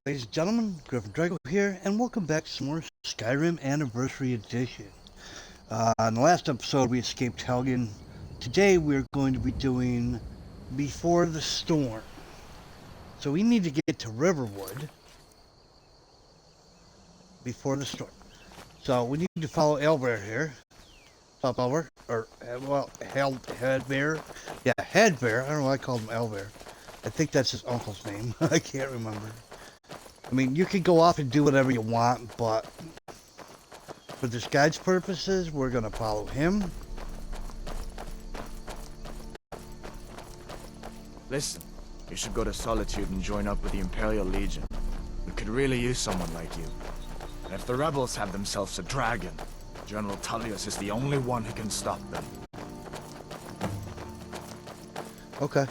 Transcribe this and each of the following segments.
Ladies and gentlemen, Griffin Drago here, and welcome back to some more Skyrim Anniversary Edition. In the last episode, we escaped Helgen. Today, we're going to be doing Before the Storm. So we need to get to Riverwood before the storm. So we need to follow Elver here. Up Elver, or well, Headbear. Yeah, Headbear. I don't know why I called him Elver. I think that's his uncle's name. I can't remember. I mean, you can go off and do whatever you want, but for this guide's purposes, we're going to follow him. Listen, you should go to Solitude and join up with the Imperial Legion. We could really use someone like you. And if the rebels have themselves a dragon, General Tullius is the only one who can stop them. Okay.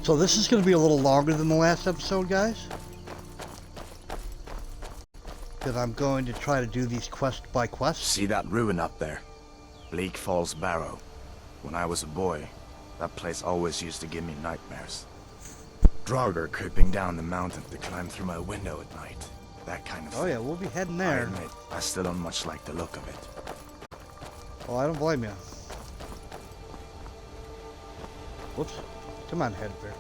So this is going to be a little longer than the last episode, guys. Because I'm going to try to do these quest by quest. See that ruin up there? Bleak Falls Barrow. When I was a boy, that place always used to give me nightmares. Draugr creeping down the mountain to climb through my window at night. That kind of thing. Oh yeah, we'll be heading I there. admit, I still don't much like the look of it. Oh, I don't blame you. Whoops. Come on, Headbear.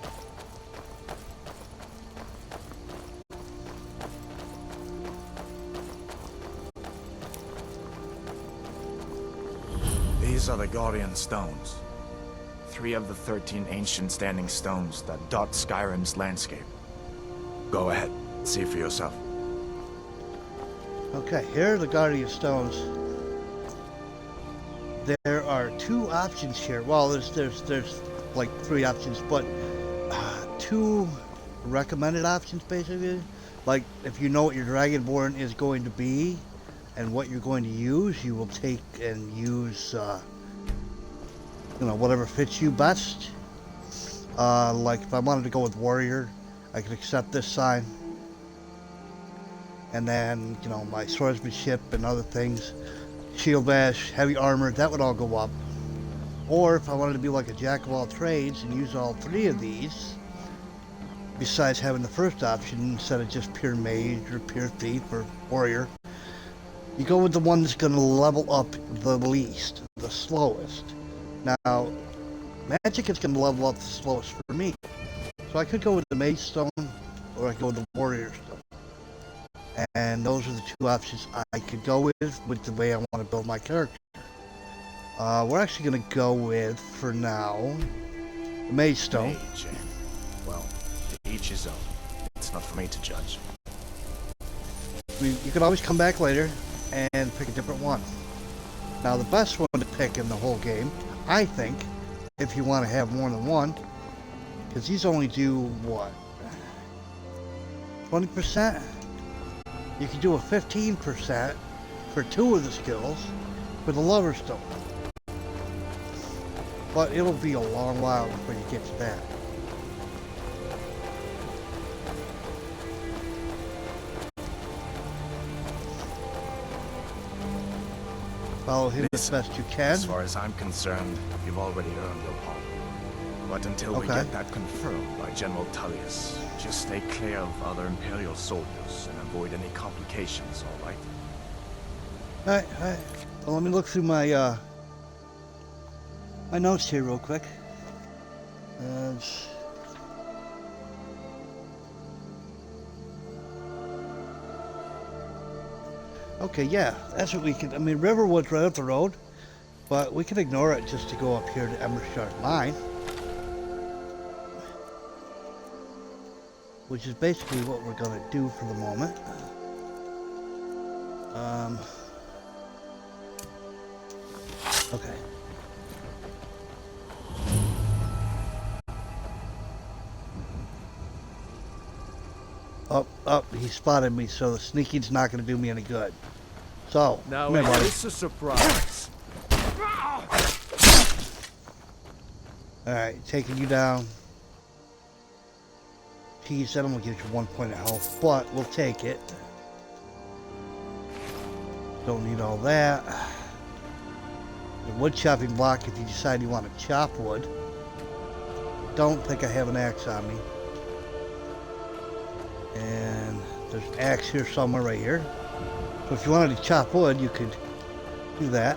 These are the Guardian Stones. 3 of the 13 ancient standing stones that dot Skyrim's landscape. Go ahead, see for yourself. Okay, here are the Guardian Stones. There are 2 options here. Well, there's like 3 options, but 2 recommended options basically. Like if you know what your Dragonborn is going to be and what you're going to use, you will take and use whatever fits you best. Like if I wanted to go with Warrior, I could accept this sign. And then, my swordsmanship and other things, shield bash, heavy armor, that would all go up. Or if I wanted to be like a jack of all trades and use all 3 of these, besides having the first option instead of just pure mage or pure thief or warrior, you go with the one that's going to level up the least, the slowest. Now, magic is going to level up the slowest for me. So I could go with the mage stone, or I could go with the warrior stone. And those are the 2 options I could go with the way I want to build my character. We're actually going to go with, for now, the mage stone. Mage. Well, to each his own. It's not for me to judge. You can always come back later and pick a different one. Now, the best one to pick in the whole game, I think, if you want to have more than one, because these only do, what, 20%? You can do a 15% for 2 of the skills for the Lover Stone. But it'll be a long while before you get to that. Follow him as best you can. As far as I'm concerned, you've already earned your palm. But until we get that confirmed by General Tullius, just stay clear of other Imperial soldiers and avoid any complications, alright? Alright. Well, let me look through my my notes here real quick. Okay, yeah, that's what we can. I mean, Riverwood's right up the road, but we can ignore it just to go up here to Embershard Mine, which is basically what we're going to do for the moment. Okay. Up, he spotted me, so the sneaking's not going to do me any good. So, now come here, buddy. it's a surprise. Alright, taking you down. Geez, that only gives you 1 point of health, but we'll take it. Don't need all that. The wood chopping block if you decide you want to chop wood. Don't think I have an axe on me. And there's an axe here somewhere right here. So if you wanted to chop wood, you could do that.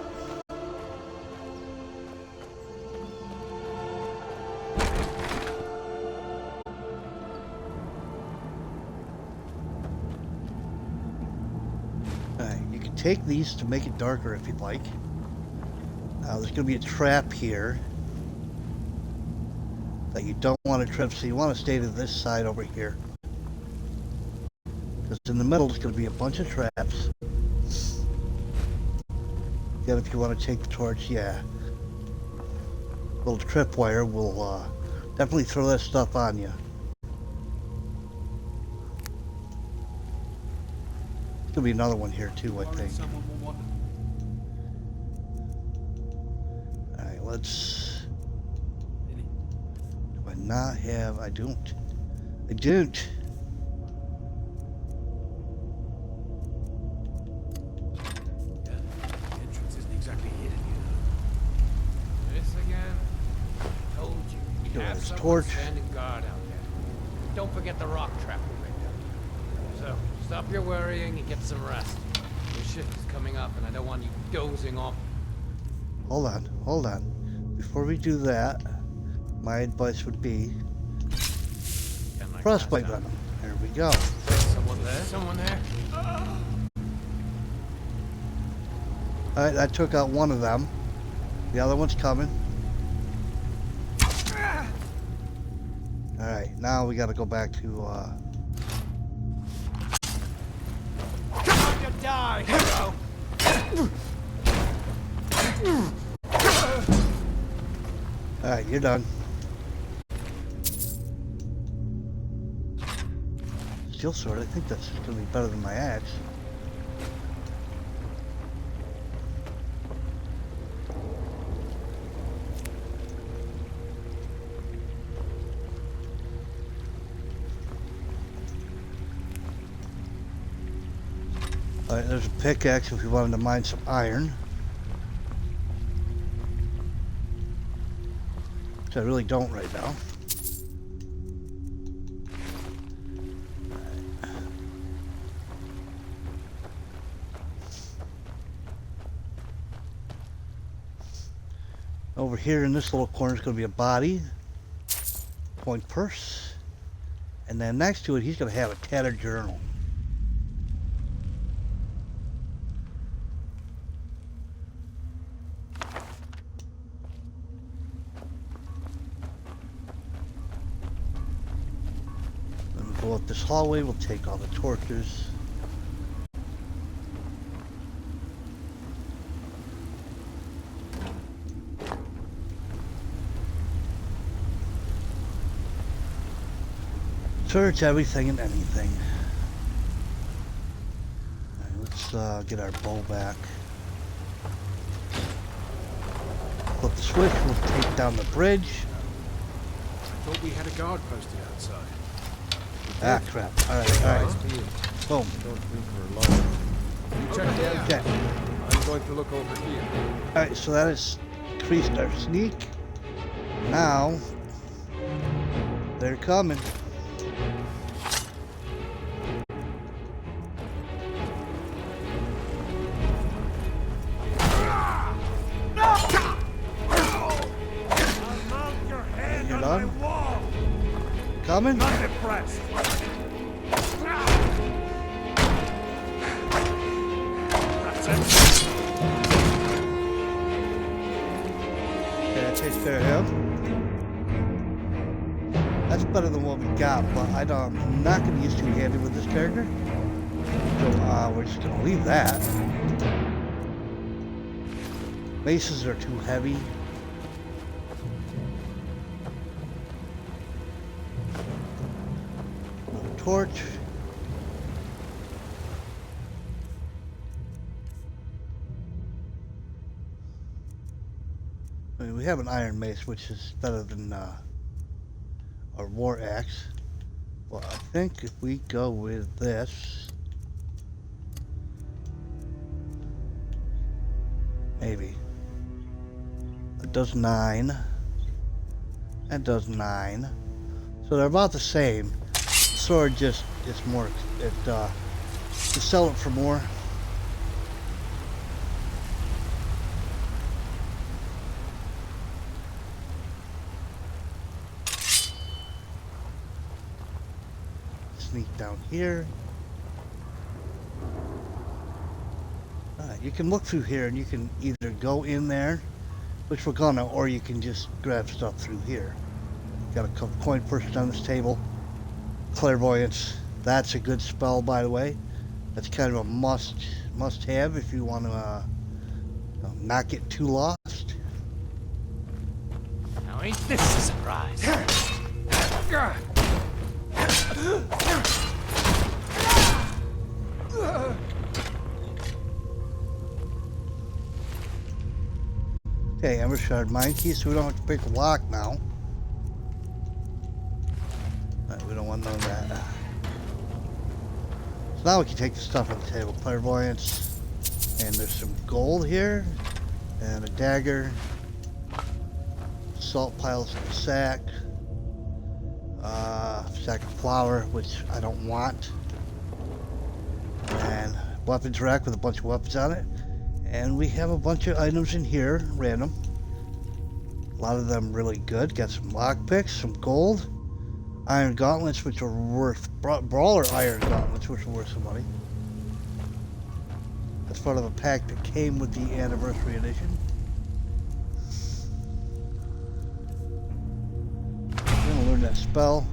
Alright, you can take these to make it darker if you'd like. There's going to be a trap here that you don't want to trip, so you want to stay to this side over here. Because in the middle is going to be a bunch of traps. Again, if you want to take the torch, yeah. Little tripwire will definitely throw that stuff on you. There's going to be another one here too, I think. Alright, let's... Do I not have... I don't. I don't. Torch. Standing guard out there. Don't forget the rock trap we picked up. So, stop your worrying and get some rest. Your shift is coming up and I don't want you dozing off. Hold on. Before we do that, my advice would be frostbite venom. There we go. Someone there? Someone there? Alright, I took out one of them. The other one's coming. Alright, now we gotta go back to, Come on, you die, hero! Alright, you're done. Steel sword, I think that's gonna be better than my axe. Alright, there's a pickaxe if we wanted to mine some iron. Which I really don't right now. Over here in this little corner is going to be a body. Point purse. And then next to it, he's going to have a tattered journal. Go up this hallway, we'll take all the torches. Search everything and anything. Alright, let's get our bow back. Flip the switch, we'll take down the bridge. I thought we had a guard posted outside. Ah, crap. Alright. Boom. Don't think we're alone. You check the outside. Okay. I'm going to look over here. Alright, so that has increased our sneak. Now, they're coming. You're done? Coming? Not impressed. That's it. Okay, that takes care of him. That's better than what we got, but I'm not going to use too handy with this character. So we're just going to leave that. Maces are too heavy. Torch. I mean, we have an iron mace, which is better than our war axe. Well, I think if we go with this, maybe. It does 9. That does 9. So they're about the same. Sword just, it's more, you sell it for more. Sneak down here. You can look through here and you can either go in there, which we're gonna, or you can just grab stuff through here. Got a coin person on this table. Clairvoyance. That's a good spell, by the way. That's kind of a must have if you want to not get too lost. Now ain't this a surprise? Okay, Ember Shard Mine Key, so we don't have to pick a lock now. We don't want none of that. So now we can take the stuff on the table. Clairvoyance. And there's some gold here. And a dagger. Salt piles in the sack. Sack of flour, which I don't want. And weapons rack with a bunch of weapons on it. And we have a bunch of items in here, random. A lot of them really good. Got some lockpicks, some gold. Iron gauntlets, which are worth, brawler iron gauntlets, which are worth some money. That's part of a pack that came with the Anniversary Edition. I'm gonna learn that spell.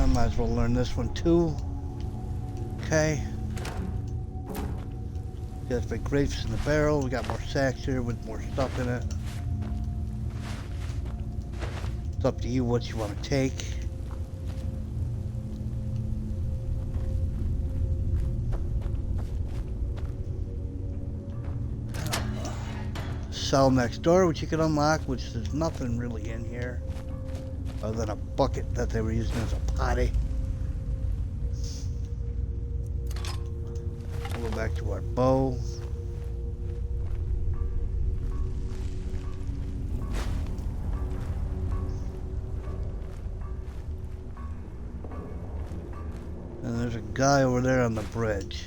Might as well learn this one too. Okay. Got big grapes in the barrel. We got more sacks here with more stuff in it. It's up to you what you want to take. Cell next door, which you can unlock, which there's nothing really in here other than a bucket that they were using as a potty. We'll go back to our bow. And there's a guy over there on the bridge.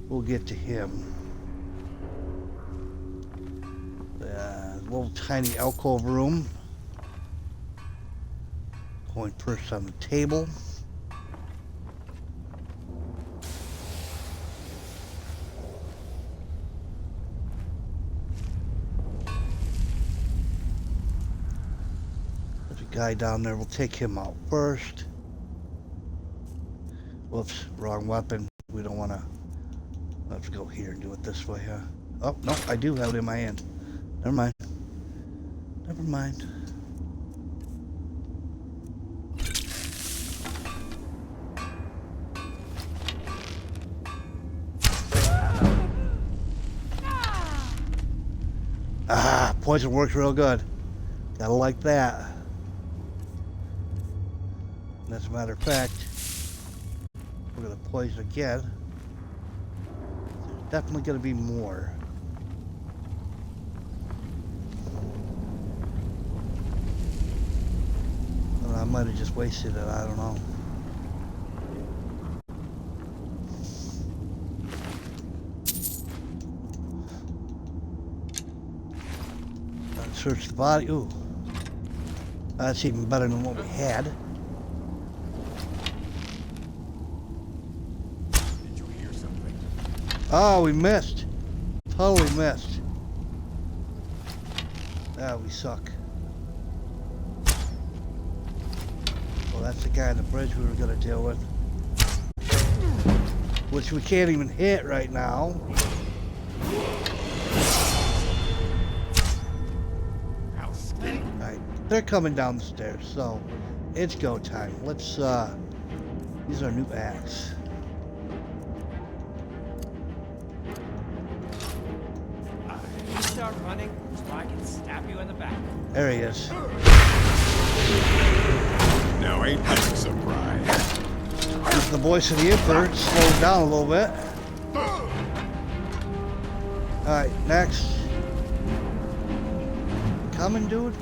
We'll get to him. Little tiny alcove room. Coin purse on the table. There's a guy down there. We'll take him out first. Whoops, wrong weapon. We don't want to. Let's go here and do it this way, huh? Oh, no, I do have it in my hand. Never mind. Never mind. Ah, poison works real good. Gotta like that. And as a matter of fact, we're gonna poison again. There's definitely gonna be more. I might have just wasted it, I don't know. Let's search the body. Ooh. That's even better than what we had. Did you hear something? Oh, we missed. Totally missed. Ah, we suck. Well, that's the guy on the bridge we were going to deal with. Which we can't even hit right now. Alright, they're coming down the stairs, so it's go time. Let's, use our new axe. You start running so I can stab you in the back. There he is. Now ain't that a surprise? This is the voice of the Emperor. Slow down a little bit. Alright, next. Coming, dude? I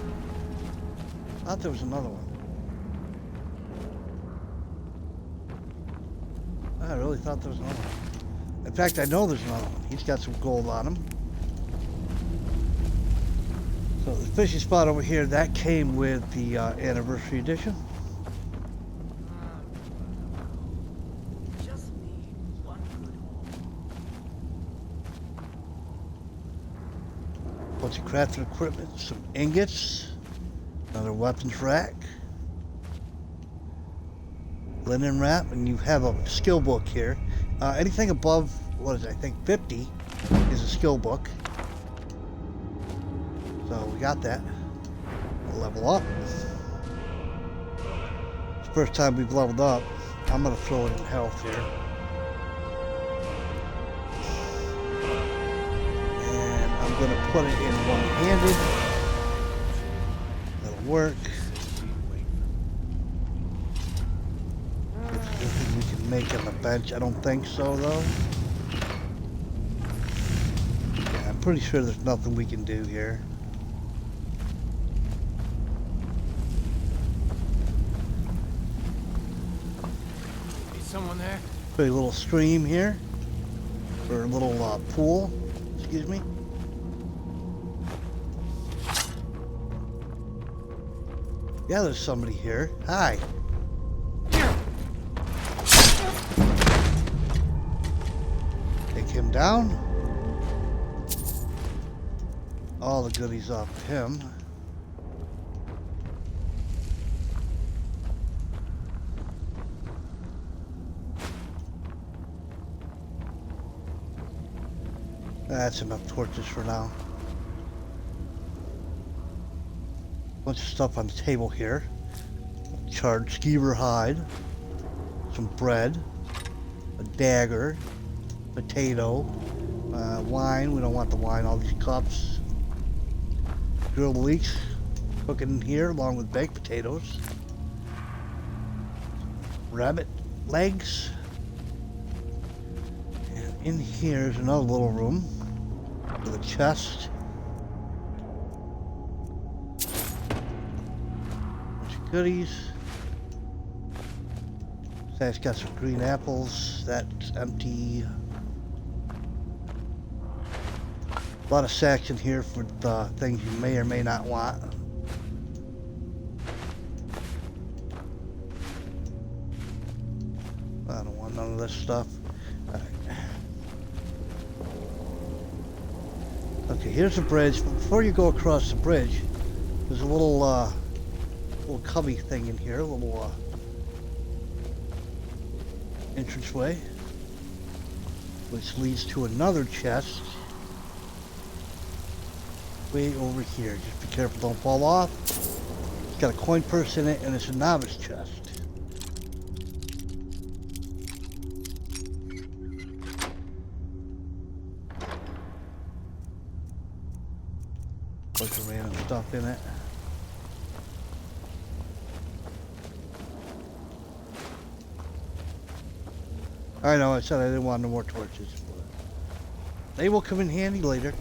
thought there was another one. I really thought there was another one. In fact, I know there's another one. He's got some gold on him. So the fishing spot over here, that came with the Anniversary Edition. Just need one good haul. Bunch of crafting equipment, some ingots, another weapons rack, linen wrap, and you have a skill book here. Anything above, what is it, I think 50 is a skill book. So we got that. We'll level up. It's the first time we've leveled up. I'm going to throw it in health here. And I'm going to put it in one-handed. That'll work. If there's anything we can make on the bench. I don't think so, though. Yeah, I'm pretty sure there's nothing we can do here. Someone there? Pretty little stream here, or a little pool, excuse me. Yeah, there's somebody here. Hi. Take him down. All the goodies off of him. That's enough torches for now. Bunch of stuff on the table here. Charred skeever hide. Some bread. A dagger. Potato. Wine. We don't want the wine. All these cups. Grilled leeks. Cooking here along with baked potatoes. Rabbit legs. And in here is another little room. With a chest. Bunch of goodies. That's got some green apples. That's empty. A lot of sacks in here for the things you may or may not want. I don't want none of this stuff. Okay, here's the bridge. Before you go across the bridge, there's a little cubby thing in here, a little entranceway, which leads to another chest way over here. Just be careful, don't fall off. It's got a coin purse in it, and it's a novice chest. Bunch of random stuff in it. I know, I said I didn't want no more torches, but they will come in handy later.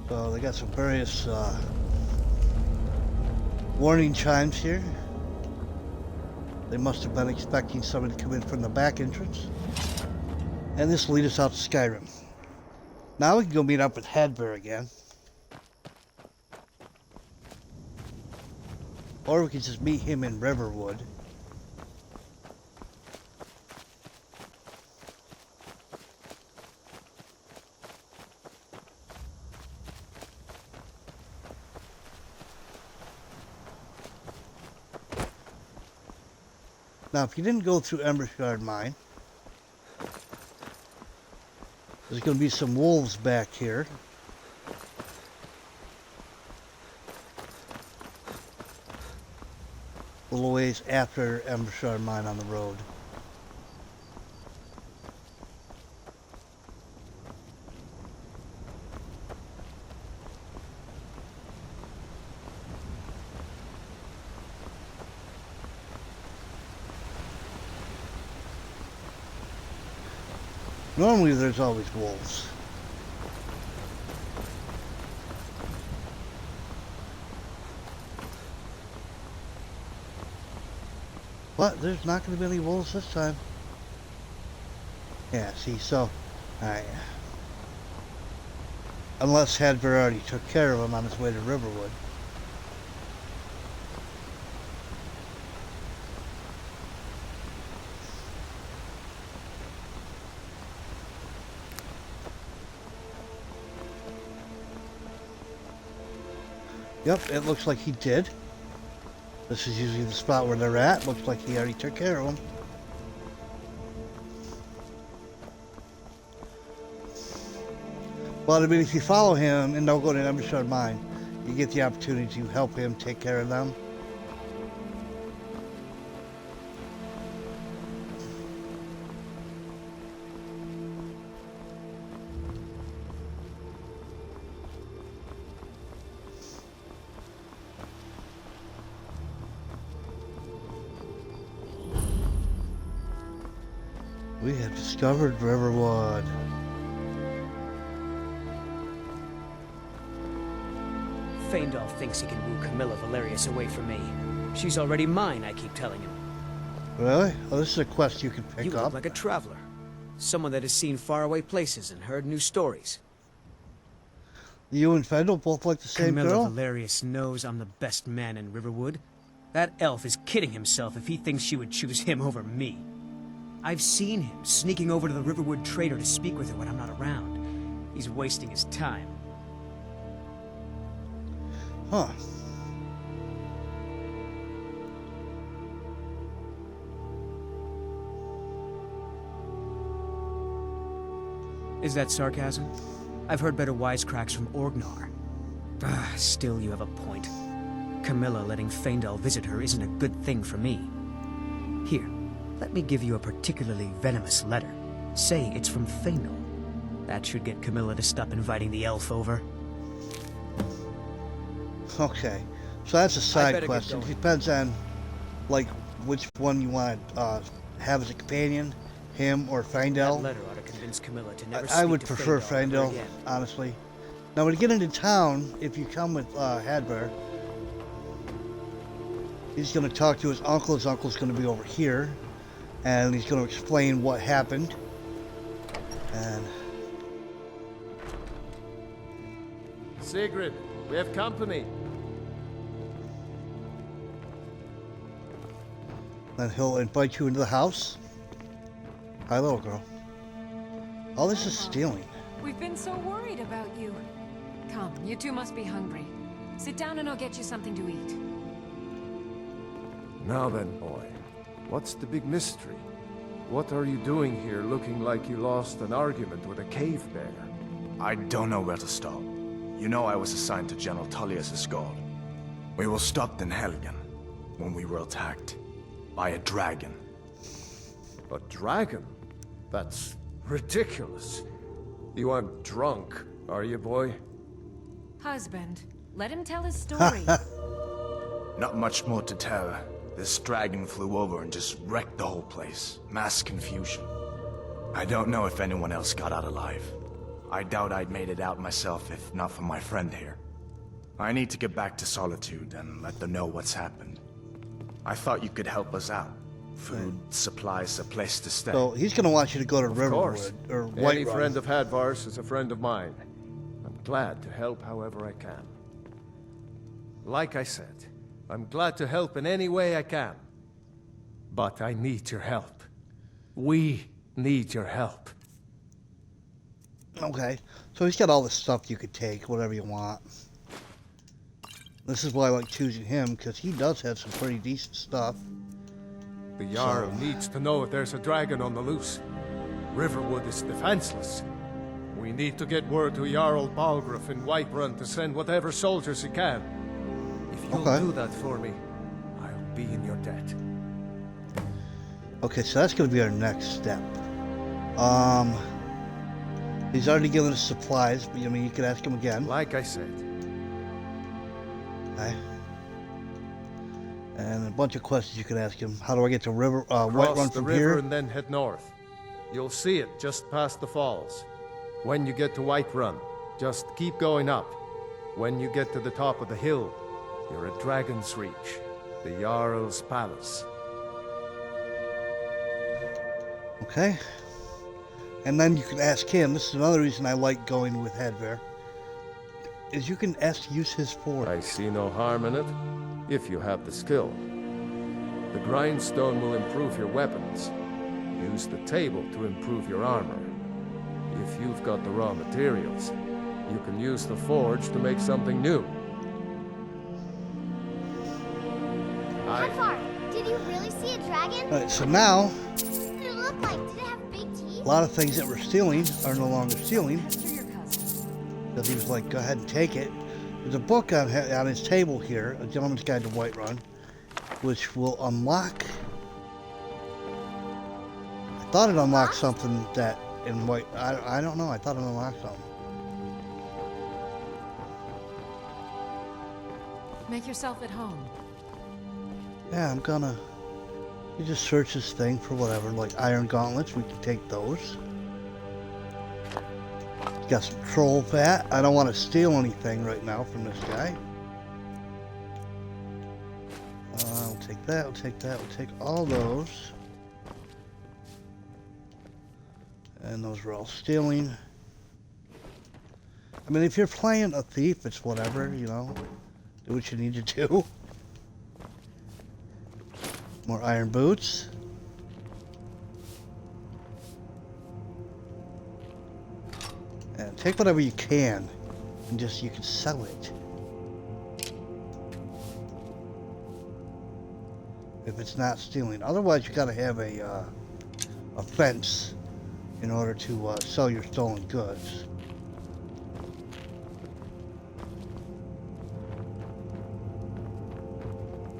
So they got some various warning chimes here. They must have been expecting somebody to come in from the back entrance. And this will lead us out to Skyrim. Now we can go meet up with Hadbear again. Or we could just meet him in Riverwood. Now, if you didn't go through Embershard Mine, there's going to be some wolves back here. A little ways after Embershard Mine on the road. Normally there's always wolves. But there's not going to be any wolves this time. Yeah, see, so, alright. Unless Hadver already took care of him on his way to Riverwood. Yep, it looks like he did. This is usually the spot where they're at. Looks like he already took care of them. Well, I mean, if you follow him and don't go to an episode mine, you get the opportunity to help him take care of them. We have discovered Riverwood. Faendal thinks he can woo Camilla Valerius away from me. She's already mine, I keep telling him. Really? Oh, this is a quest you can pick You up. look like a traveler. Someone that has seen faraway places and heard new stories. You and Faendal both like the same Camilla girl? Valerius knows I'm the best man in Riverwood. That elf is kidding himself if he thinks she would choose him over me. I've seen him sneaking over to the Riverwood trader to speak with her when I'm not around. He's wasting his time. Huh. Is that sarcasm? I've heard better wisecracks from Orgnar. Still, you have a point. Camilla letting Faendal visit her isn't a good thing for me. Here, let me give you a particularly venomous letter. Say it's from Faendal. That should get Camilla to stop inviting the elf over. Okay. So that's a side better get quest. It going. depends on, like, which one you want to have as a companion, him or That Faendal. letter ought to convince Camilla to never I would speak to prefer Faendal ever Faendal, again. honestly. Now, when you get into town, if you come with Hadvar, he's going to talk to his uncle. His uncle's going to be over here, and he's going to explain what happened. And Sigrid, we have company. then he'll invite you into the house. Hi, little girl. All this is stealing. We've been so worried about you. Come, you two must be hungry. Sit down and I'll get you something to eat. Now then, boy, what's the big mystery? What are you doing here looking like you lost an argument with a cave bear? I don't know where to start. You know I was assigned to General Tullius' guard. We were stopped in Helgen when we were attacked by a dragon. A dragon? That's ridiculous. You aren't drunk, are you, boy? Husband, let him tell his story. Not much more to tell. This dragon flew over and just wrecked the whole place. Mass confusion. I don't know if anyone else got out alive. I doubt I'd made it out myself if not for my friend here. I need to get back to Solitude and let them know what's happened. I thought you could help us out. Food, supplies, a place to stay. So he's going to want you to go to Of course. Riverwood or Any Whiterun. friend of Hadvar's is a friend of mine. I'm glad to help however I can. Like I said, I'm glad to help in any way I can. But I need your help. We need your help. Okay, so he's got all this stuff you could take, whatever you want. This is why I like choosing him, because he does have some pretty decent stuff. The Jarl needs to know if there's a dragon on the loose. Riverwood is defenseless. We need to get word to Jarl Balgruuf in Whiterun to send whatever soldiers he can. If you'll Okay. do that for me, I'll be in your debt. Okay, so that's going to be our next step. He's already given us supplies, but I mean, you could ask him again. Like I said, Okay. And a bunch of questions you could ask him. How do I get to cross Whiterun the from river here? and then head north. You'll see it just past the falls. When you get to Whiterun, just keep going up. When you get to the top of the hill, you're at Dragon's Reach, the Jarl's palace. Okay. And then you can ask him, this is another reason I like going with Hedver, is you can use his forge. I see no harm in it, if you have the skill. The grindstone will improve your weapons. Use the table to improve your armor. If you've got the raw materials, you can use the forge to make something new. How far? Did you really see a dragon? Alright, so now, What did it look like? Did it have big teeth? a lot of things that we're stealing are no longer stealing. Answer your cousin. Because he was like, go ahead and take it. There's a book on his table here, A Gentleman's Guide to Whiterun, which will unlock... I thought it unlocked something that in White... I don't know, I thought it unlocked something. Make yourself at home. Yeah, I'm gonna... You just search this thing for whatever, like iron gauntlets, we can take those. Got some troll fat. I don't want to steal anything right now from this guy. We'll take that, we'll take that, we'll take all those. And those were all stealing. I mean, if you're playing a thief, it's whatever, you know. Do what you need to do. More iron boots. And take whatever you can, and just, you can sell it. If it's not stealing. Otherwise, you gotta have a fence in order to sell your stolen goods.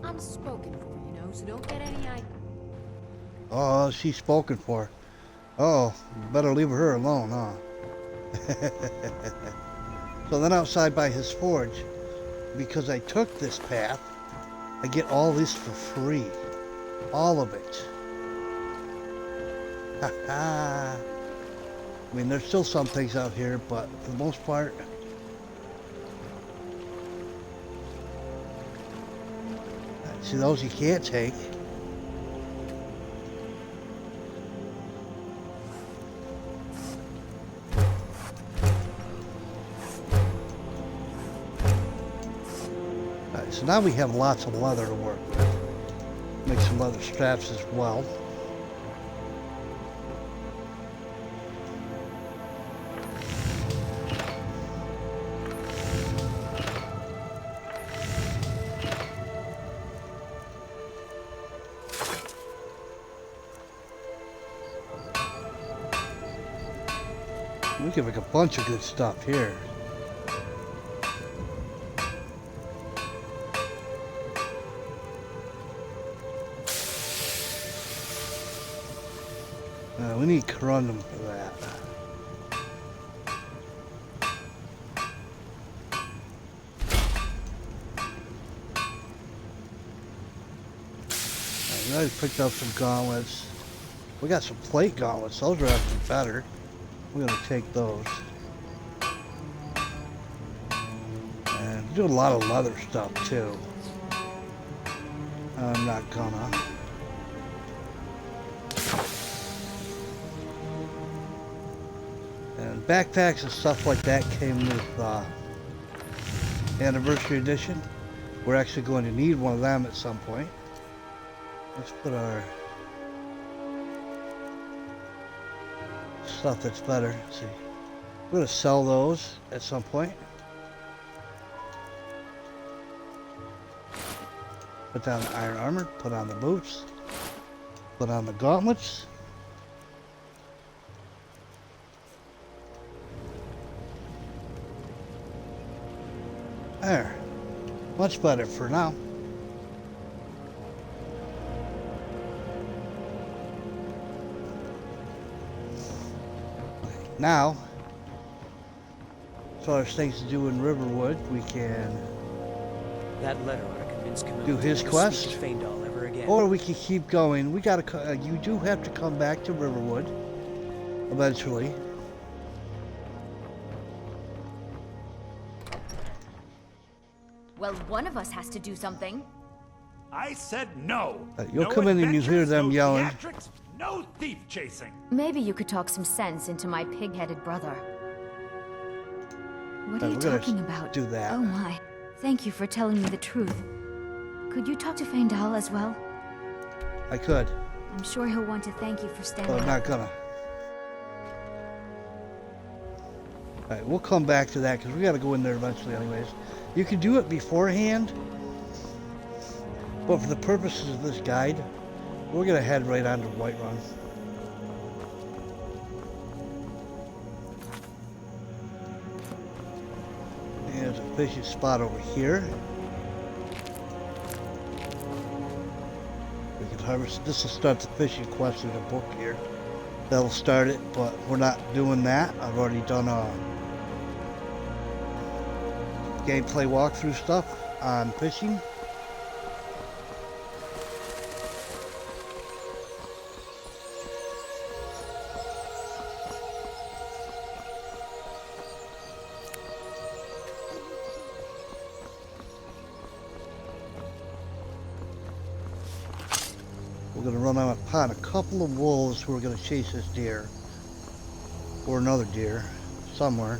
I'm spoken for, you know, so don't get any Oh, she's spoken for. Oh, you better leave her alone, huh? So then outside by his forge, because I took this path, I get all this for free. All of it. I mean, there's still some things out here, but for the most part, see, those you can't take. Alright, so now we have lots of leather to work with. Make some leather straps as well. We can make a bunch of good stuff here. We need corundum for that. I already picked up some gauntlets. We got some plate gauntlets. Those are actually better. We're gonna take those. And do a lot of leather stuff too. I'm not gonna. And backpacks and stuff like that came with Anniversary Edition. We're actually going to need one of them at some point. Let's put our stuff that's better. Let's see. We're going to sell those at some point. Put down the iron armor, put on the boots, put on the gauntlets. There. Much better for now. Now, as far as things to do in Riverwood, we can That letter ought to convince Camilla do to his never quest, speak to Faendal ever again. or we can keep going. We gotta. You do have to come back to Riverwood eventually. Well, one of us has to do something. I said no. You'll No come in and you hear adventures, them no yelling. theatrics, no thief chasing. Maybe you could talk some sense into my pig-headed brother. What are you we're gonna talking about? do that. Oh my. Thank you for telling me the truth. Could you talk to Faendal as well? I could, I'm sure he'll want to thank you for standing but I'm not up. gonna. Alright, we'll come back to that because we gotta go in there eventually anyways. You can do it beforehand, but for the purposes of this guide, we're gonna head right on to Whiterun. There's a fishing spot over here. We can harvest. This will start the fishing quest in the book here. That'll start it, but we're not doing that. I've already done a gameplay walkthrough stuff on fishing. We're going to run upon a couple of wolves who are going to chase this deer. Or another deer. Somewhere.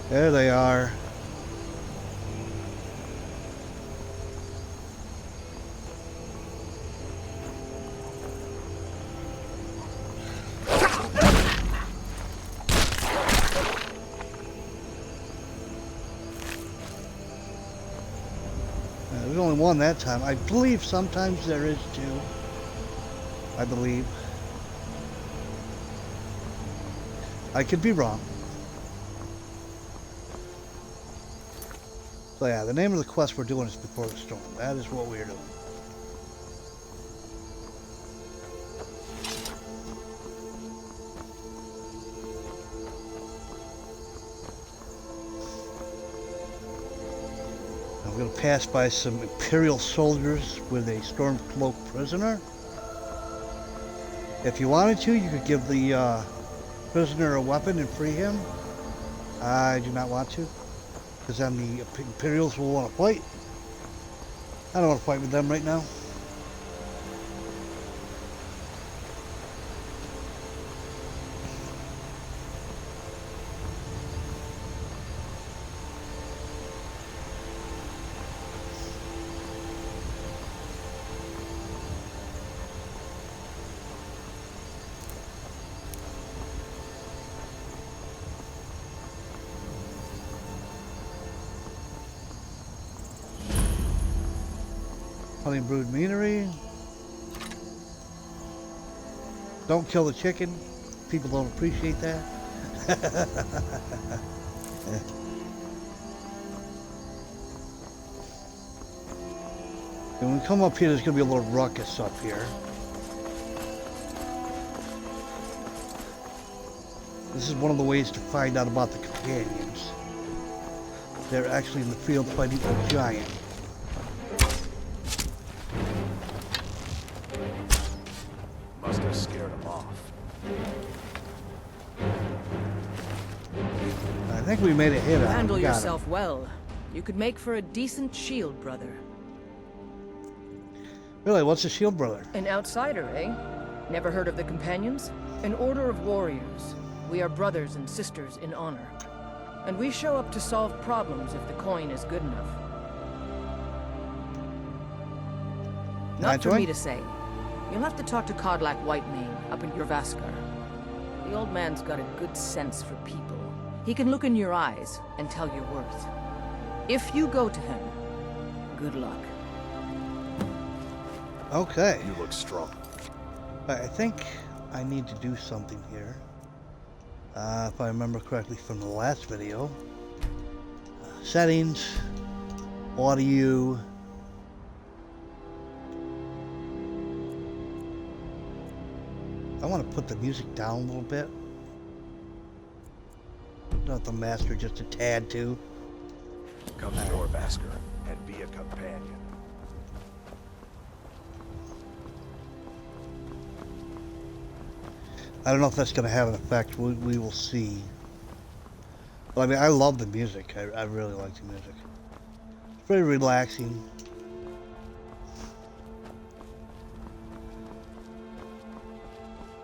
There they are. There's only one that time. I believe sometimes there is two. I believe. I could be wrong. So yeah, the name of the quest we're doing is Before the Storm. That is what we're doing. Now we're going to pass by some Imperial soldiers with a Stormcloak prisoner. If you wanted to, you could give the prisoner a weapon and free him. I do not want to. Because then the Imperials will want to fight. I don't want to fight with them right now. Honey Brood Meanery. Don't kill the chicken. People don't appreciate that. And when we come up here, there's going to be a little ruckus up here. This is one of the ways to find out about the companions. They're actually in the field fighting a giant. Must have scared him off. I think we made a hit on it. Handle We got yourself well. You could make for a decent shield brother. him. Really, what's a shield brother? An outsider, eh? Never heard of the Companions? An order of warriors. We are brothers and sisters in honor. And we show up to solve problems if the coin is good enough. Not for me to say. You'll have to talk to Kodlak Whitemane up in Jorvaskar. The old man's got a good sense for people. He can look in your eyes and tell your worth. If you go to him, good luck. Okay. You look strong. I think I need to do something here. If I remember correctly from the last video. Settings. Audio. I want to put the music down a little bit. Not the master, just a tad too. Come to Jorvaskar and be a companion. I don't know if that's going to have an effect. We will see. But I mean, I love the music. I really like the music. It's very relaxing.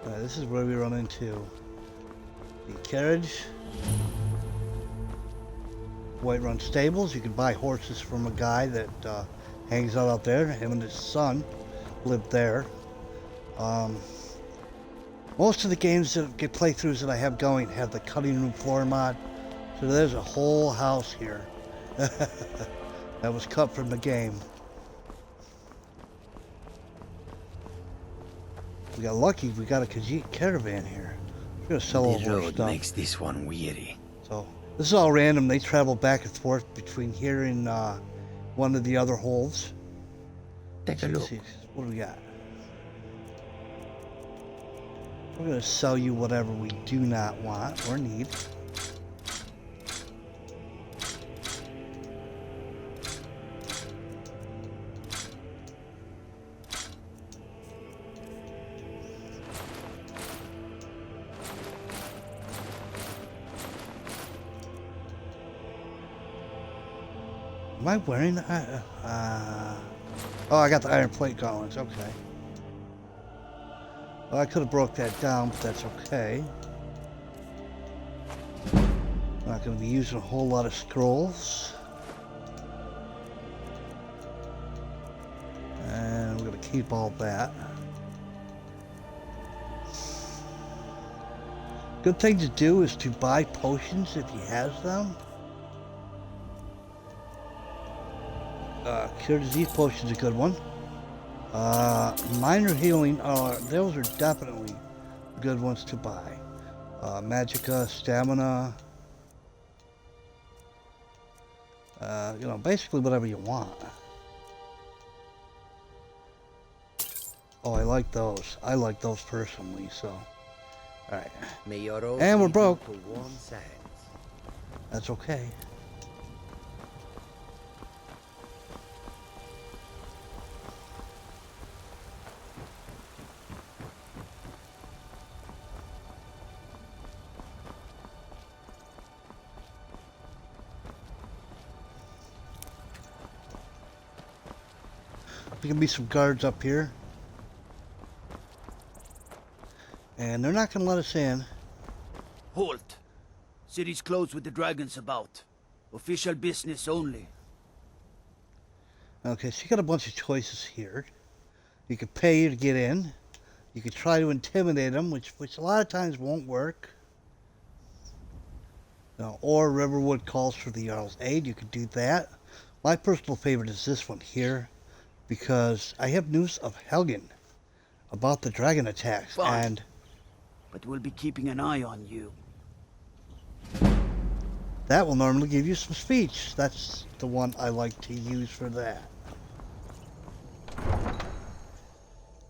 This is where we run into the carriage. Whiterun Stables. You can buy horses from a guy that hangs out there. Him and his son live there. Most of the games that get playthroughs that I have going have the cutting room floor mod. So there's a whole house here that was cut from the game. We got lucky. We got a Khajiit caravan here. We're gonna sell all of our stuff. Makes this one weary. So this is all random. They travel back and forth between here and one of the other holds. Take a look. What do we got? We're gonna sell you whatever we do not want or need. Am I wearing the, oh, I got the iron plate gauntlets, okay. Well, I could have broke that down, but that's okay. I'm not going to be using a whole lot of scrolls. And we're going to keep all that. Good thing to do is to buy potions if he has them. Cure disease potion's a good one. Minor healing, those are definitely good ones to buy. Magicka, stamina. You know, basically whatever you want. Oh, I like those. I like those personally, so. Alright. And we're broke. That's okay. There can be some guards up here. And they're not going to let us in. Halt! City's closed with the dragons about. Official business only. Okay, so you got a bunch of choices here. You could pay to get in. You could try to intimidate them, which a lot of times won't work. No, or Riverwood calls for the Jarl's aid. You could do that. My personal favorite is this one here, because I have news of Helgen about the dragon attacks, but we'll be keeping an eye on you. That will normally give you some speech. That's the one I like to use for that.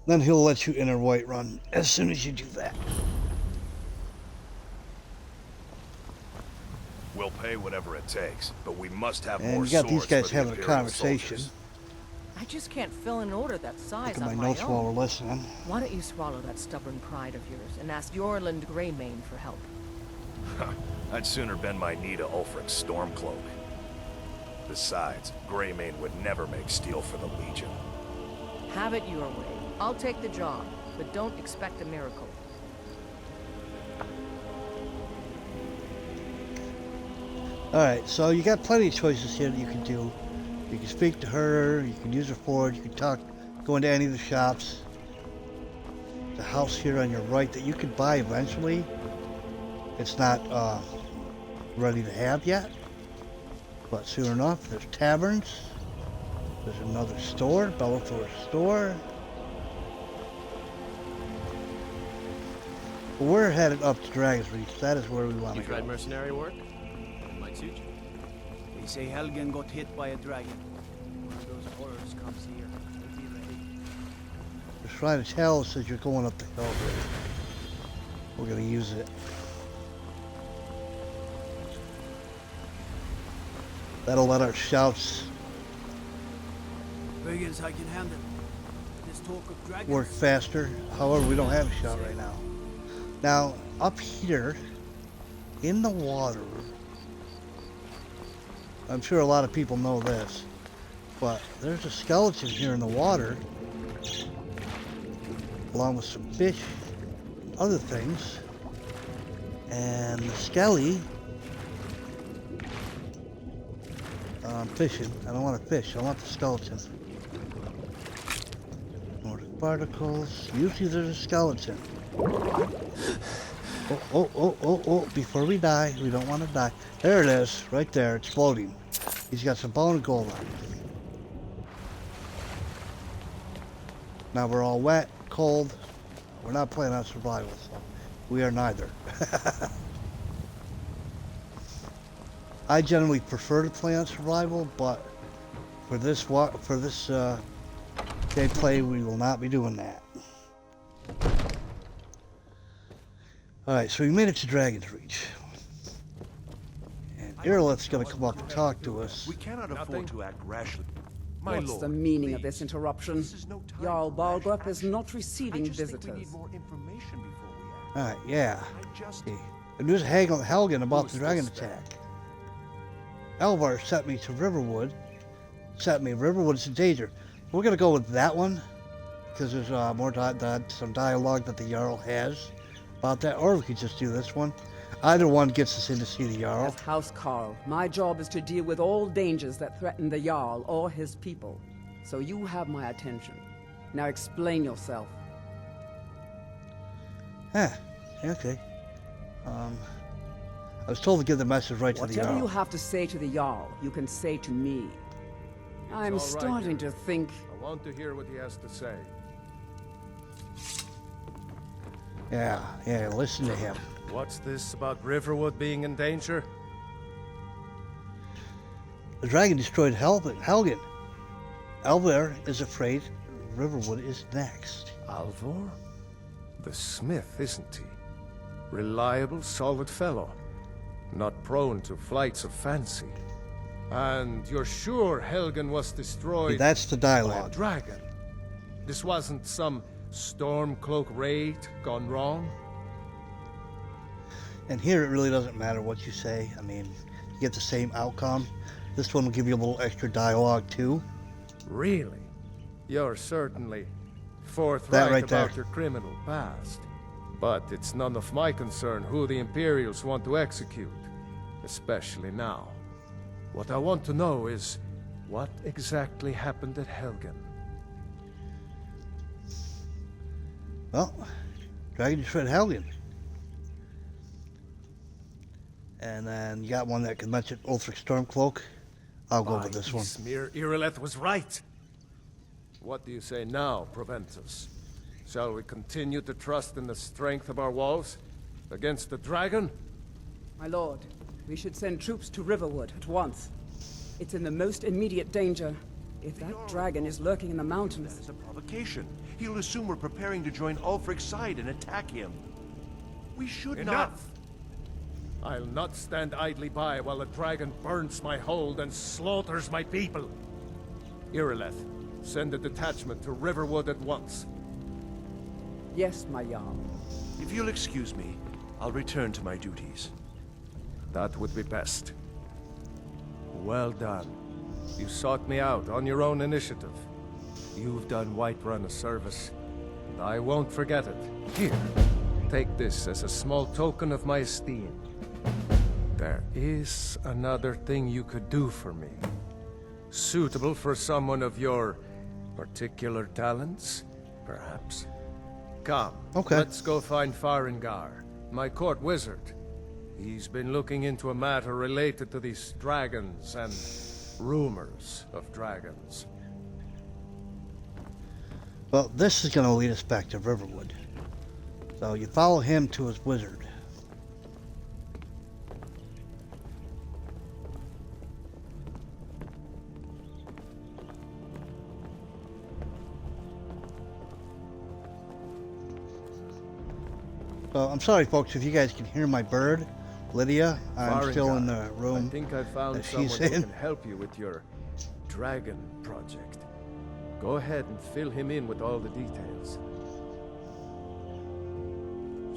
Then he'll let you enter Whiterun as soon as you do that. We'll pay whatever it takes, but we must have more And you got these swords guys for the having a Imperial conversation. soldiers. I just can't fill an order that size Look at on my my notes own. while we're listening. Why don't you swallow that stubborn pride of yours and ask Yorland Greymane for help? I'd sooner bend my knee to Ulfric's Stormcloak. Besides, Greymane would never make steel for the Legion. Have it your way. I'll take the job, but don't expect a miracle. Alright, so you got plenty of choices here that you can do. You can speak to her, you can use her forge, you can talk, go into any of the shops. The house here on your right that you could buy eventually. It's not ready to have yet, but soon enough. There's taverns. There's another store, Bellathor's store. Well, we're headed up to Dragon's Reach. That is where we want to go. You tried mercenary work? That might suit you. They say Helgen got hit by a dragon. One of those horrors comes here. We'll be ready. The Shrine of Hell says you're going up the hill. We're going to use it. That'll let our shouts Brigands I can handle. This talk of dragons. work faster. However, we don't have a shout right now. Now, up here, in the water, I'm sure a lot of people know this, but there's a skeleton here in the water, along with some fish, other things, and the skelly. I'm fishing. I don't want to fish. I want the skeleton. Nordic particles. Usually there's a skeleton. Oh, before we die, we don't want to die. There it is, right there, it's floating. He's got some bone and gold on. Now we're all wet, cold. We're not playing on survival, so we are neither. I generally prefer to play on survival, but for this gameplay, we will not be doing that. Alright, so we made it to Dragon's Reach. And Irileth's gonna come up and talk to us. We cannot afford to act rashly. My What's lord, the meaning of this interruption? Jarl Balgrup is not receiving visitors. Alright, yeah. Okay. And there's Helgen about the dragon attack. Elvar sent me to Riverwood. Riverwood's in danger. We're gonna go with that one, because there's some dialogue that the Jarl has about that, or we could just do this one. Either one gets us in to see the Jarl. As House Carl, my job is to deal with all dangers that threaten the Jarl or his people. So you have my attention. Now explain yourself. Okay. I was told to give the message right to the Jarl. Whatever you have to say to the Jarl, you can say to me. I'm starting to think... I want to hear what he has to say. Yeah, listen to him. What's this about Riverwood being in danger? The dragon destroyed Helgen. Alvar is afraid Riverwood is next. Alvor? The smith, isn't he? Reliable, solid fellow. Not prone to flights of fancy. And you're sure Helgen was destroyed That's the dialogue. by a dragon? This wasn't some Stormcloak raid gone wrong? And here it really doesn't matter what you say. I mean, you get the same outcome. This one will give you a little extra dialogue too. Really? You're certainly forthright right about there. your criminal past. But it's none of my concern who the Imperials want to execute, especially now. What I want to know is, what exactly happened at Helgen? Well, dragon destroyed Helgen. And then you got one that can mention Ulfric Stormcloak. I'll go with this one. Smear Irileth was right. What do you say now, Proventus? Shall we continue to trust in the strength of our walls against the dragon? My lord, we should send troops to Riverwood at once. It's in the most immediate danger. If that dragon is lurking in the mountains... That is a provocation. He'll assume we're preparing to join Ulfric's side and attack him. We should Enough! I'll not stand idly by while the dragon burns my hold and slaughters my people. Irileth, send a detachment to Riverwood at once. Yes, my Jarl. If you'll excuse me, I'll return to my duties. That would be best. Well done. You sought me out on your own initiative. You've done Whiterun a service, and I won't forget it. Here, take this as a small token of my esteem. There is another thing you could do for me. Suitable for someone of your particular talents, perhaps. Come, let's go find Farengar, my court wizard. He's been looking into a matter related to these dragons and rumors of dragons. Well, this is going to lead us back to Riverwood. So you follow him to his wizard. So I'm sorry, folks, if you guys can hear my bird, Lydia. I'm still in the room. I think I found someone who can help you with your dragon project. Go ahead and fill him in with all the details.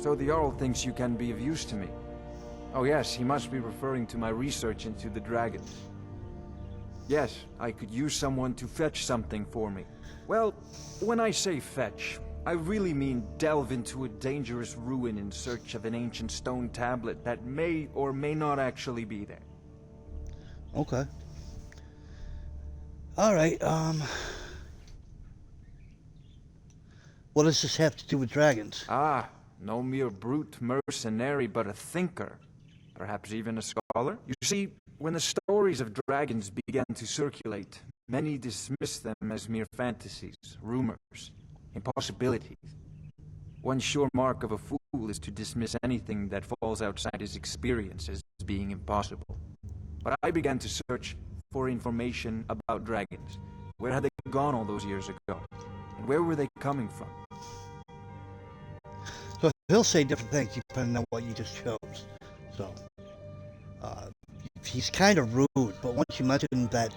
So the Jarl thinks you can be of use to me. Oh yes, he must be referring to my research into the dragons. Yes, I could use someone to fetch something for me. Well, when I say fetch, I really mean delve into a dangerous ruin in search of an ancient stone tablet that may or may not actually be there. Okay. Alright, what does this have to do with dragons? Ah, no mere brute mercenary, but a thinker. Perhaps even a scholar? You see, when the stories of dragons began to circulate, many dismissed them as mere fantasies, rumors, impossibilities. One sure mark of a fool is to dismiss anything that falls outside his experience as being impossible. But I began to search for information about dragons. Where had they gone all those years ago? And where were they coming from? So he'll say different things depending on what you just chose. So, he's kind of rude, but once you mention that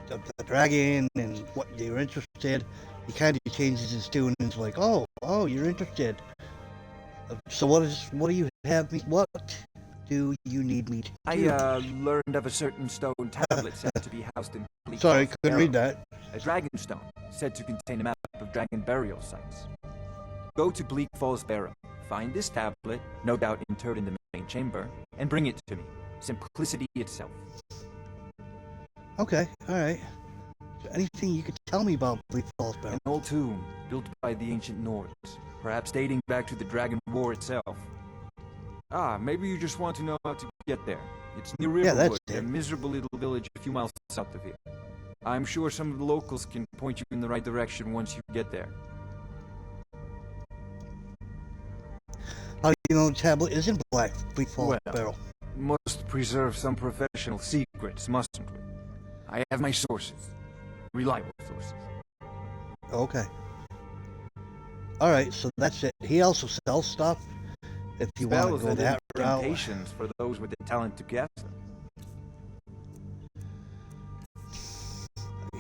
the dragon and what you're interested, he kind of changes his tune and is like, oh, you're interested. So what do you have me? What do you need me to do? I learned of a certain stone tablet said to be housed in. Sorry, couldn't read that. A dragon stone said to contain a map of dragon burial sites. Go to Bleak Falls Barrow, find this tablet, no doubt interred in the main chamber, and bring it to me. Simplicity itself. Okay, alright. Anything you could tell me about Bleak Falls Barrow? An old tomb, built by the ancient Nords, perhaps dating back to the Dragon War itself. Ah, maybe you just want to know how to get there. It's near Riverwood, a miserable little village a few miles south of here. I'm sure some of the locals can point you in the right direction once you get there. How do you know the tablet is in Bleak Falls Barrow? Must preserve some professional secrets, mustn't we? I have my sources. Reliable sources. Okay. Alright, so that's it. He also sells stuff. If you want to go that route. Incantations for those with the talent to cast them.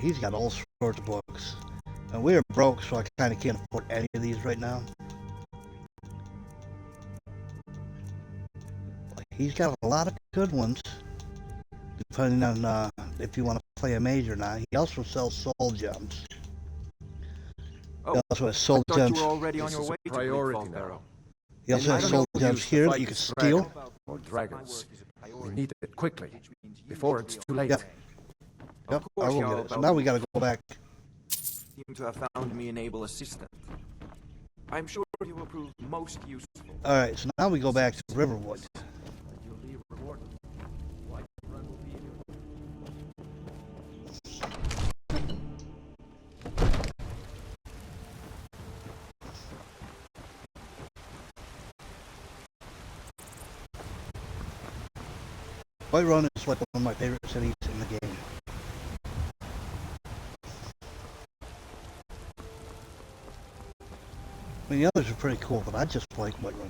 He's got all sorts of books. And we're broke, so I kind of can't afford any of these right now. He's got a lot of good ones, depending on if you want to play a mage or not. He also sells soul gems. He also has soul gems. You were already on your way to priority now. He also has soul gems here that you can steal. Or dragons. We need it quickly, before it's too late. Yep, I will get it. So now we gotta go back. Seem to have found me an able assistant. I'm sure he will prove most useful. Alright, so now we go back to Riverwood. Whiterun is like one of my favorite cities in the game. I mean, the others are pretty cool, but I just like Whiterun.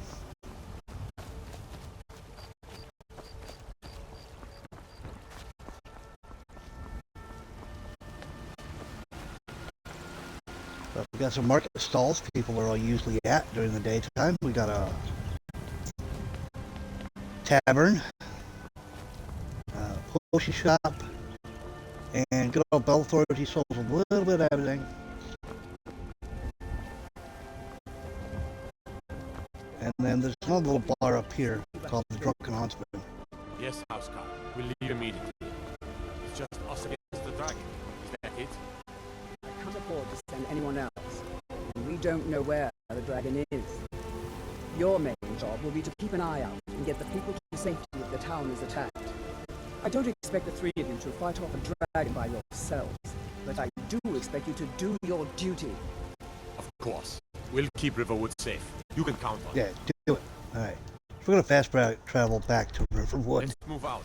We got some market stalls people are all usually at during the daytime. We got a tavern, potion shop, and good old Belthor. He sells a little bit of everything. And then there's another little bar up here called the Drunken Huntsman. Yes, Housecarl. We'll leave immediately. It's just us against the dragon. Is that it? I can't afford to send anyone else. And we don't know where the dragon is. Your main job will be to keep an eye out and get the people to safety if the town is attacked. I don't expect the three of you to fight off a dragon by yourselves, but I do expect you to do your duty. Of course. We'll keep Riverwood safe. You can count on it. Yeah, do it. Alright. We're gonna fast travel back to Riverwood. Let's move out.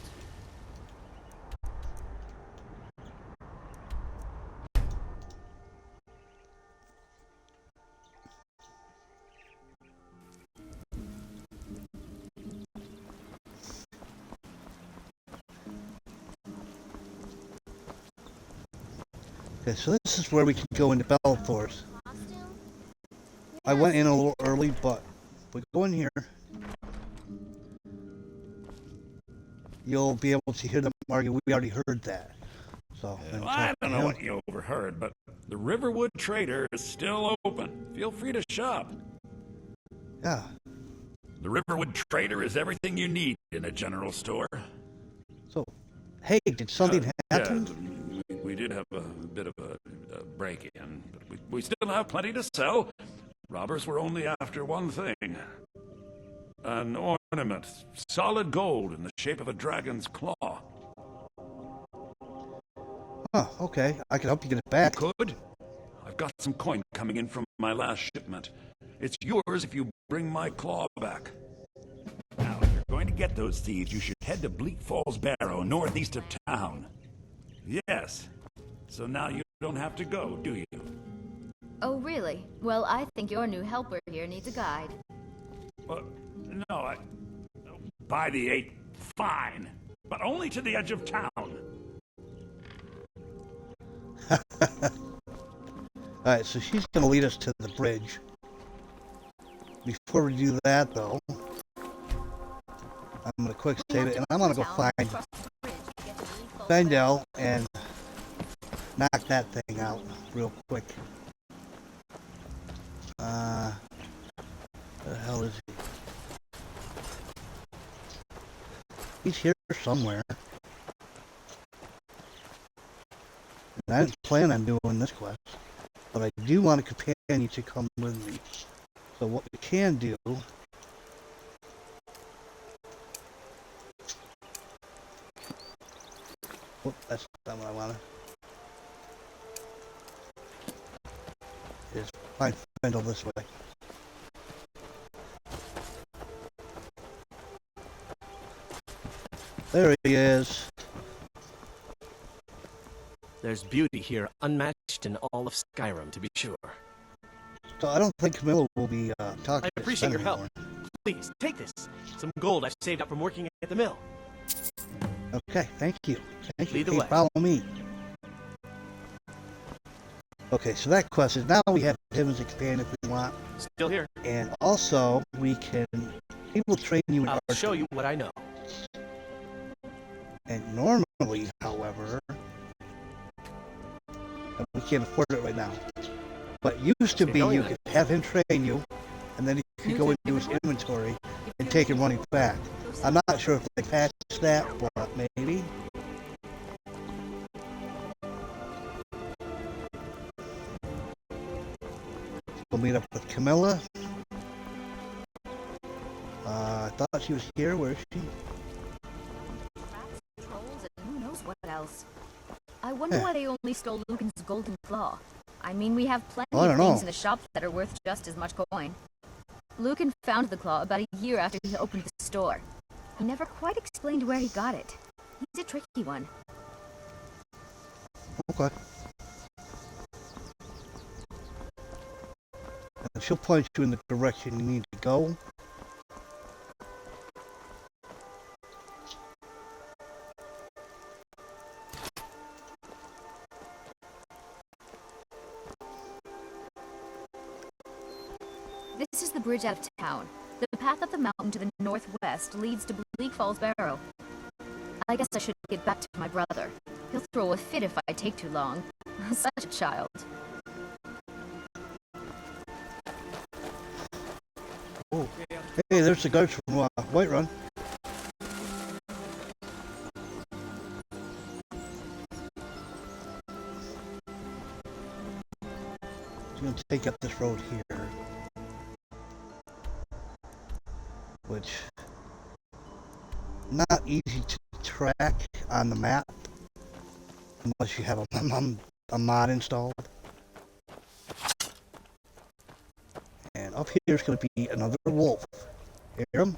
Okay, so this is where we can go into Belthor's. I went in a little early, but we go in here, you'll be able to hear them argue. We already heard that. So I don't know what you overheard, but the Riverwood Trader is still open. Feel free to shop. Yeah. The Riverwood Trader is everything you need in a general store. So, hey, did something happen? Yeah, we did have a bit of a break-in, but we still have plenty to sell. Robbers were only after one thing. An ornament, solid gold in the shape of a dragon's claw. Oh, okay. I can help you get it back. Could? I've got some coin coming in from my last shipment. It's yours if you bring my claw back. Now, if you're going to get those thieves, you should head to Bleak Falls Barrow, northeast of town. Yes. So now you don't have to go, do you? Oh, really? Well, I think your new helper here needs a guide. No, by the 8th, fine. But only to the edge of town. Alright, so she's going to lead us to the bridge. Before we do that, though, I'm going to quick save it, and I'm going to go find Fendel and knock that thing out real quick. Where the hell is he? He's here somewhere. And I didn't plan on doing this quest, but I do want a companion to come with me. So what we can do... Whoop, that's not what I wanted. Is find Fendel this way. There he is. There's beauty here unmatched in all of Skyrim, to be sure. So I don't think Camilla will be talking. I appreciate your help. Please, take this. Some gold I've saved up from working at the mill. Okay, thank you. Thank you. Lead the Hey, way. follow me. Okay, so that quest is now we have him as a companion if we want. Still here. And also, we can... He will train you in I'll archery. show you what I know. And normally, however... We can't afford it right now. But used to be you could have him train you, and then you could go into his inventory and take him running back. I'm not sure if they patched that, but maybe. We'll meet up with Camilla. I thought she was here. Where is she? Rats, trolls, and who knows what else. I wonder why they only stole Lucan's golden claw. I mean, we have plenty of things in the shop that are worth just as much coin. Lucan found the claw about a year after he opened the store. He never quite explained where he got it. He's a tricky one. Okay. And she'll point you in the direction you need to go. This is the bridge out of town. The path up the mountain to the northwest leads to Bleak Falls Barrow. I guess I should get back to my brother. He'll throw a fit if I take too long. Such a child. Oh. Hey, there's the guards from Whiterun. I'm going to take up this road here. Which not easy to track on the map unless you have a mod installed. And up here is going to be another wolf. Hear him?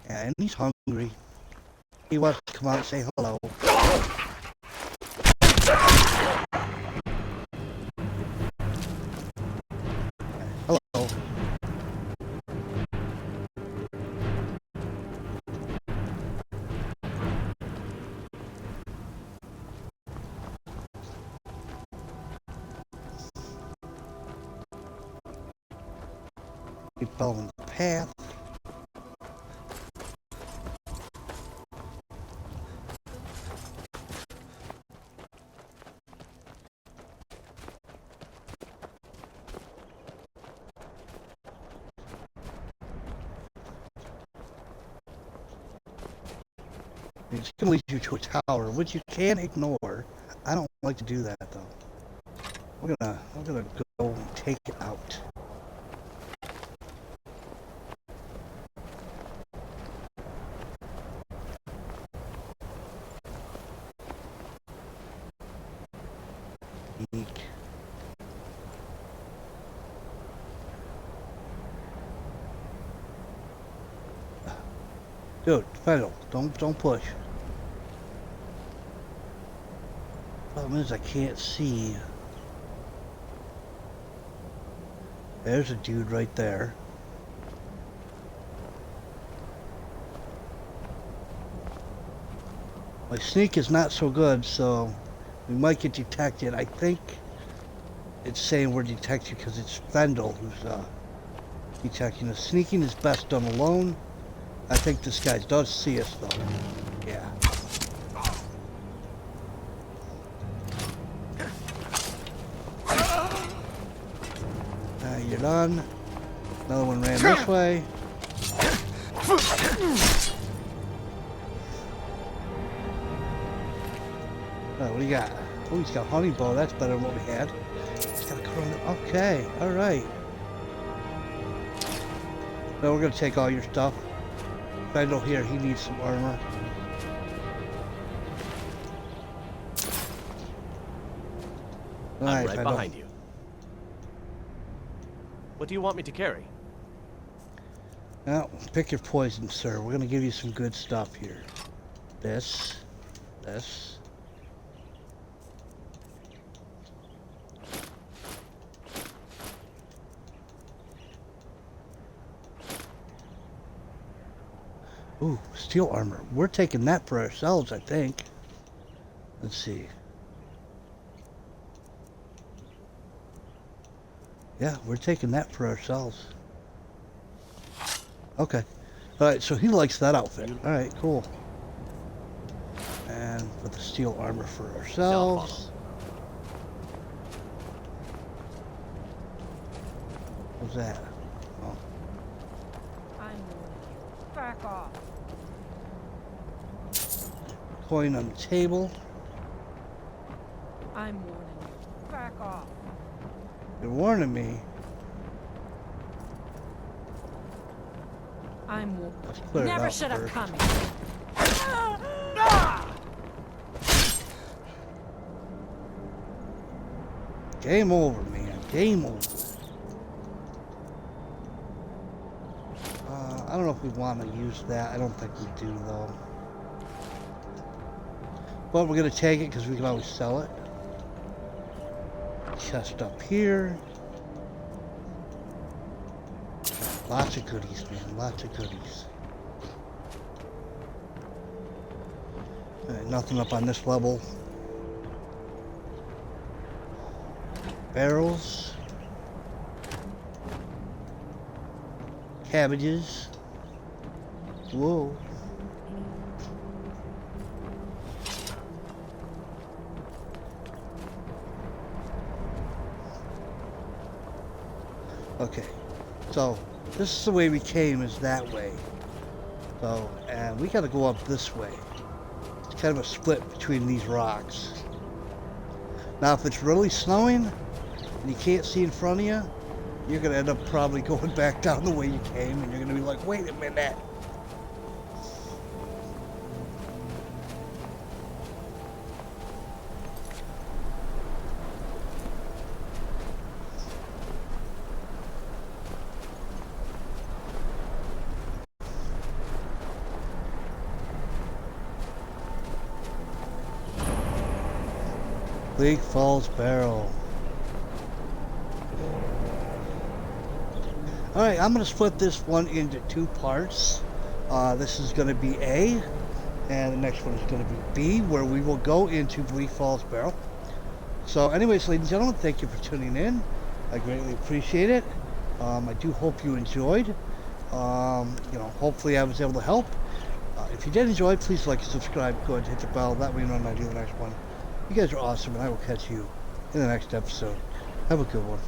And he's hungry. He wants to come out and say hello. Hello. Keep following the path. It's going to lead you to a tower, which you can ignore. I don't like to do that though. We're gonna go and take it out. Eek. Dude, Fennel, don't push. Problem is I can't see. There's a dude right there. My sneak is not so good, so we might get detected. I think it's saying we're detected because it's Fendel who's detecting us. Sneaking is best done alone. I think this guy does see us though. Yeah. You're done. Another one ran this way. Oh, what do you got? Oh, he's got honey bow. That's better than what we had. He's got a corona. Okay, all right. No, we're gonna take all your stuff. Fendel here, he needs some armor. I'm right behind you. What do you want me to carry? Now, pick your poison, sir. We're gonna give you some good stuff here. This. Ooh, steel armor. We're taking that for ourselves, I think. Let's see. Yeah, we're taking that for ourselves. Okay. Alright, so he likes that outfit. Alright, cool. And put the steel armor for ourselves. What's that? Oh. Back off. Coin on the table. I'm warning you. Back off. You're warning me. I'm warning. Let's clear it Never out should have first. come. Game over, man. Game over. I don't know if we want to use that. I don't think we do, though. But we're going to take it because we can always sell it. Chest up here. Lots of goodies, man. Lots of goodies. Alright, nothing up on this level. Barrels. Cabbages. Whoa. Okay, so this is the way we came, is that way. So, and we gotta go up this way. It's kind of a split between these rocks. Now, if it's really snowing and you can't see in front of you, you're gonna end up probably going back down the way you came, and you're gonna be like, wait a minute. Bleak Falls Barrel. Alright, I'm going to split this one into two parts. This is going to be A, and the next one is going to be B, where we will go into Bleak Falls Barrel. So anyways, ladies and gentlemen, thank you for tuning in. I greatly appreciate it. I do hope you enjoyed. You know, hopefully I was able to help. If you did enjoy, please like and subscribe. Go ahead and hit the bell. That way you know when I do the next one. You guys are awesome, and I will catch you in the next episode. Have a good one.